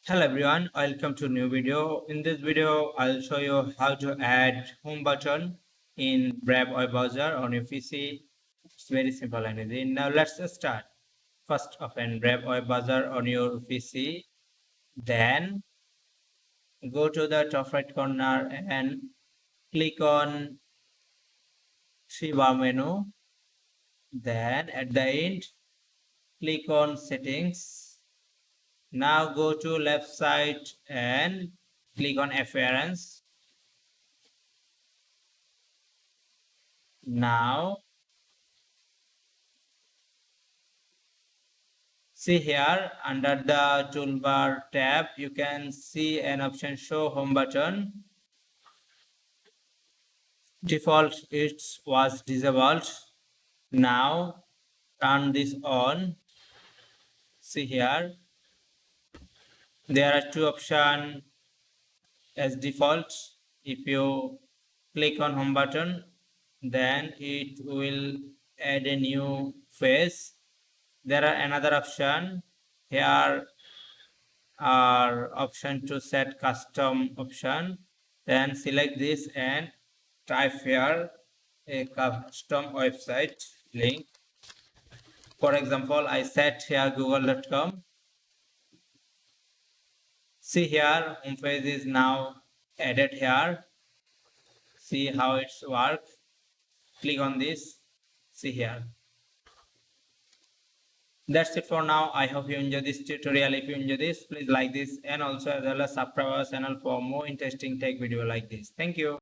Hello everyone, welcome to a new video. In this video, I'll show you how to add home button in Brave web browser on your PC. It's very simple and easy. Now let's start. First open Brave web browser on your PC. Then go to the top right corner and click on three bar menu. Then at the end, click on settings. Now go to left side and click on appearance. Now see here under the toolbar tab, you can see an option show home button. Default it was disabled. Now turn this on. See here, there are two options as default. If you click on home button, then it will add a new face. There are another option here are option to set custom option. Then select this and type here a custom website link. For example, I set here google.com. See here, homepage is now added here. See how it's work. Click on this. See here. That's it for now. I hope you enjoy this tutorial. If you enjoy this, please like this and also as well as subscribe our channel for more interesting tech video like this. Thank you.